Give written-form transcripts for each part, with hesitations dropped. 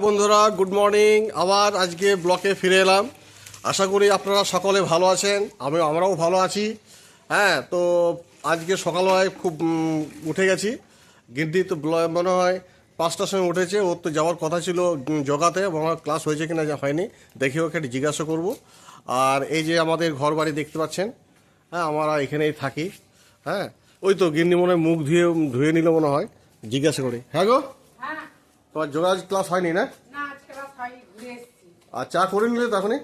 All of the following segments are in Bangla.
বন্ধুরা গুড মর্নিং। আবার আজকে ব্লকে ফিরে এলাম। আশা করি আপনারা সকলে ভালো আছেন, আমরাও ভালো আছি। হ্যাঁ, তো আজকে সকালবেলায় খুব উঠে গেছি। গিন্নি তো মনে হয় 5টার সময় উঠেছে। ওর তো যাওয়ার কথা ছিল যোগাতে, আমার ক্লাস হয়েছে কিনা হয়নি, দেখি ওকে একটু জিজ্ঞাসা করবো। আর এই যে আমাদের ঘর বাড়ি দেখতে পাচ্ছেন, হ্যাঁ আমরা এখানেই থাকি। হ্যাঁ, ওই তো গিন্নি মনে হয় মুখ ধুয়ে নিল মনে হয়, জিজ্ঞাসা করি। হ্যাঁ গো, তোমার যোগা ক্লাস হয়নি না? আর চা করে নিলে তখনই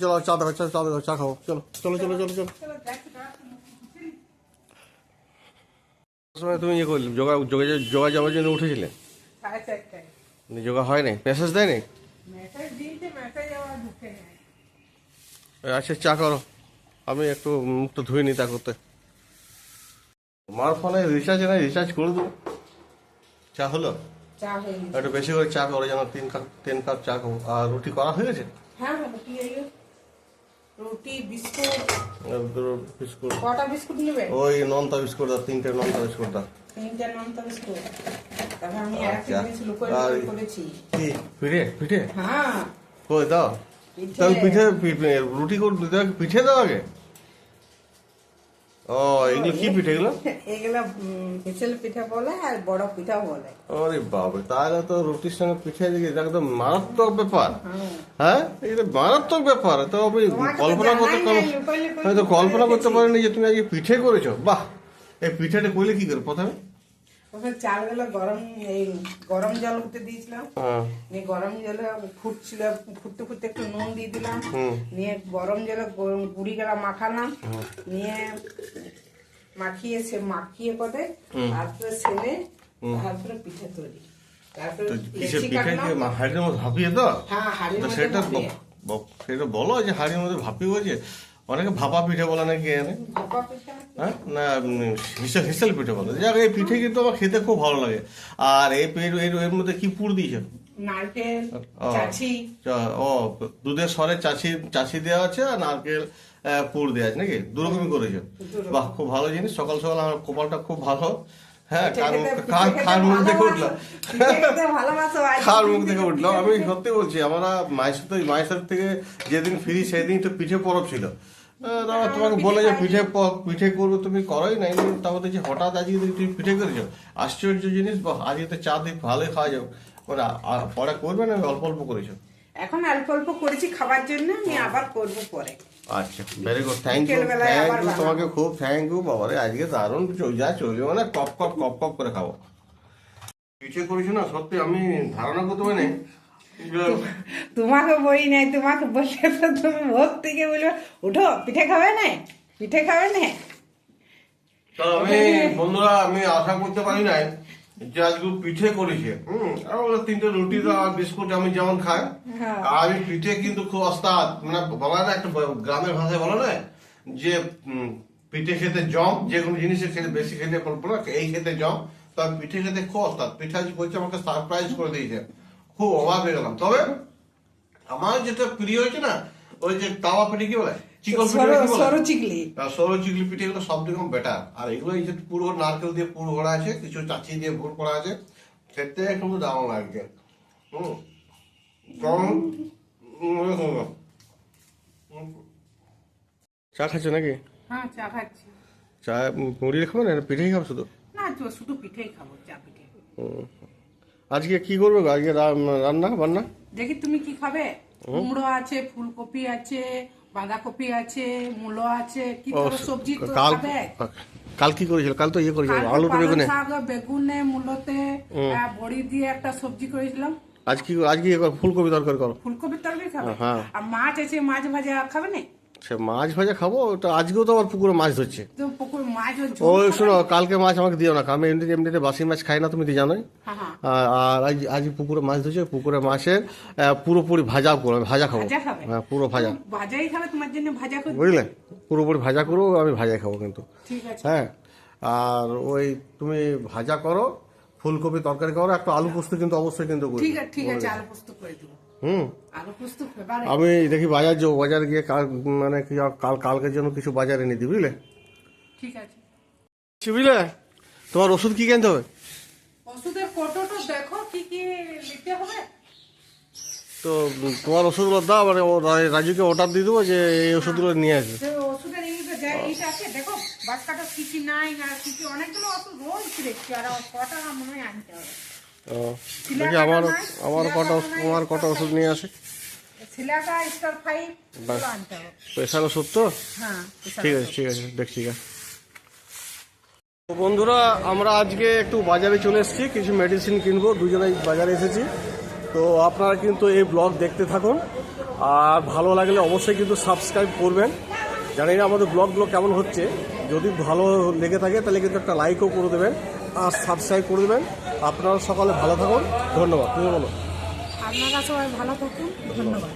চলো চা দেখো, চা দেখো, চা খাও। চলো চলো চলো চলো চলো। তুমি ইয়ে করলে যোগা যাওয়ার জন্য উঠেছিলে? যোগা হয়নি? মেসেজ দেয়নি? আচ্ছা চা করো, আমি একটু মুখটা ধুয়ে নিই তা করতে। মার ফোনে রিচার্জ নেই, রিচার্জ করে দেবো। চা হলো? একটু বেশি করে চা করো, যেন 3 কাপ চা খাবো। আর রুটি করা হয়ে গেছে? বিস্কুট কটা বিস্কুট নেবে? ওই নন্তা বিস্কুট দাও, 3টে নন্তা বিস্কুট দাও। 3টে নন্তা বিস্কুট। তাহলে আমি আরেকটা জিনিস লুকিয়ে করেছি। কি পিঠে? পিঠে? হ্যাঁ। কই দাও। তাহলে পিঠে রুটি করে দিতে হবে, পিঠে দাও আগে। ও এগুলো কি পিঠে? এগুলো পিছল পিঠা বলে আর বড় পিঠা বলে। আরে বাবা, তাহলে তো রুটির সঙ্গে পিঠে দিকে একদম মারাত্মক ব্যাপার। হ্যাঁ, এটা মারাত্মক ব্যাপার। তো আমি কল্পনা করতে পারিনি যে তুমি আজকে পিঠে করেছো। বাহ, এই পিঠেটা করলে কি করে? প্রথমে চালগুলো গরম জল উঠতে দিয়েছিলাম। গরম জলে ফুটছিল, ফুটতে ফুটতে একটু নুন দিয়ে দিলাম, নিয়ে গরম জলে গুড়ি গেলা মাখালাম, নিয়ে মাখিয়ে করে তারপরে ছেলে তারপরে পিঠে তৈরি। সেটা বলো যে হাড়ির মধ্যে ভাপিয়ে বলছে। অনেকে ভাপা পিঠে বলে নাকি, হ্যাঁ না হিসেল পিঠে বলে। যাক, এই পিঠে কিন্তু আমার খেতে খুব ভালো লাগে। আর এর মধ্যে কি পুর দিয়েছে? নারকেল, ও দুধের সরে চাছি দেওয়া আছে, আর নারকেল পুর দেওয়া আছে নাকি? দুরকমই করেছো। বাহ, খুব ভালো জিনিস। সকাল সকাল আমার কপালটা খুব ভালো। হ্যাঁ, খার মুখ থেকে উঠলাম, খার মুখ থেকে উঠলাম। আমি সত্যি বলছি, আমরা মায়ের থেকে যেদিন ফিরি সেদিন তো পিঠে পরব ছিল। তোমাকে বলে যে পিঠে করবো, তুমি করোই নাই। তারপর দেখছি হঠাৎ আজকে তুমি পিঠে করেছো, আশ্চর্য জিনিস। আজকে তো চা দিয়ে ভালোই খাওয়া যাবে। পরে করবে না? অল্প অল্প করেছো? এখন অল্প অল্প করেছি খাবার জন্য, আমি আবার করবো পরে। আচ্ছা, ভেরি গুড, থ্যাংক ইউ তোমাকে, খুব থ্যাংক ইউ। বাবারে আজকে দারুণ যা চলবে, মানে কপ কপ কপ কপ করে খাবো। পিঠে করেছো না, সত্যি আমি ধারণা করতে পারি। তোমাকে বই নাই, তোমাকে বললে তো তুমি ভোর থেকে বলবে উঠো পিঠে খাবে না, পিঠে খাবে না। তো বন্ধুরা, আমি আশা করতে পারি নাই যে আজকে পিঠে করেছে। আর 3টে রুটি আর বিস্কুট আমি যেমন খাই, আর আমি পিঠে কিন্তু খুব ওস্তাদ। মানে বলা না, একটা গ্রামের ভাষায় বলা না যে পিঠে খেতে জম, যে কোনো জিনিসের খেতে বেশি খেতে বলবো না, এই খেতে জম। তো আমি পিঠে খেতে খুব ওস্তাদ। পিঠা করছে আমাকে সারপ্রাইজ করে দিয়েছে, খুব অবাক হয়ে গেলাম। তবে আমার যেটা প্রিয় হয়েছে না, ওই যে তাওয়া পিঠে কি বলে, সরু চিকলি পিঠে, এগুলো সব রকম বেটার। আর এগুলো এই যে পুরো নারকেল দিয়ে পুর ভরা আছে, কিছু চাচি দিয়ে ভোর করা আছে, খেতে কিন্তু দারুণ লাগছে। চা খাচ্ছ নাকি? হ্যাঁ, চা খাচ্ছি। চা মুড়ি খাবো না, পিঠেই খাবো? শুধু পিঠেই খাবো, চা পিঠে। আজকে কি করবে আজকে রান্না বান্না? দেখি তুমি কি খাবে। কুমড়ো আছে, ফুলকপি আছে, বাঁধাকপি আছে, মূলো আছে, কি করে সবজি খাবে। কাল কি করেছিল? কাল তো ইয়ে করেছিল, আলু বেগুনে, বেগুনে মূলোতে বড়ি দিয়ে একটা সবজি করেছিলাম। আজকে ফুলকপি তরকারি করো। ফুলকপি তরকারি খাবে? হ্যাঁ। আর মাছ আছে, মাছ ভাজা খাবে না? সে মাছ ভাজা খাবো। ওটা আজকেও তো আমার পুকুরে মাছ ধরছে। ওই শোনো, কালকে মাছ আমাকে দিও না, আমি এমনিতে বাসি মাছ খাই না, তুমি তো জানোই। আর আজ পুকুরে মাছ ধরছে, পুকুরে মাছের পুরোপুরি ভাজা খাবো। হ্যাঁ, পুরো ভাজাই খাবে, তোমার জন্য ভাজা করব, বুঝলে? পুরোপুরি ভাজা করো, আমি ভাজাই খাবো কিন্তু। হ্যাঁ, আর ওই তুমি ভাজা করো, ফুলকপি তরকারি করো, একটা আলু পোস্ত কিন্তু অবশ্যই কিন্তু করো। ঠিক আছে, আলু পোস্ত করে দেবো। আমি দেখি বাজার গিয়ে মানে কালকের জন্য কিছু বাজারে নিয়ে দিই, বুঝলে? ঠিক আছে, বুঝলে? তোমার ওষুধ কি কিনতে হবে? ওষুধের ফটোটা দেখো, কি কি তো তোমার ওষুধগুলো দাও, মানে রাজুকে অর্ডার দিয়ে দেবো যে এই ওষুধগুলো নিয়ে আসবে। ওষুধের এইটা আছে, দেখো বাচ্চাটা কি কি নাই না কি কি, অনেকগুলো ওষুধ রোজ দেখছি, আর কটা মনে হয় আনতে হবে। দেখি আমার কটা ওষুধ নিয়ে আসে। সিলাকা স্টার 5 গুলো আনতে হবে। প্রেশার ওষুধ তো? হ্যাঁ ঠিক আছে দেখছি। তো বন্ধুরা, আমরা আজকে একটু বাজারে চলে এসেছি, কিছু মেডিসিন কিনবো, দুজনেই বাজারে এসেছি। তো আপনারা কিন্তু এই ব্লগ দেখতে থাকুন, আর ভালো লাগলে অবশ্যই কিন্তু সাবস্ক্রাইব করবেন। জানি না আমাদের ব্লগগুলো কেমন হচ্ছে, যদি ভালো লেগে থাকে তাহলে কিন্তু একটা লাইকও করে দেবেন আর সাবস্ক্রাইব করে দেবেন। আপনারা সকালে ভালো থাকুন, ধন্যবাদ। তুমি বলো। আপনারা সবাই ভালো থাকুন, ধন্যবাদ।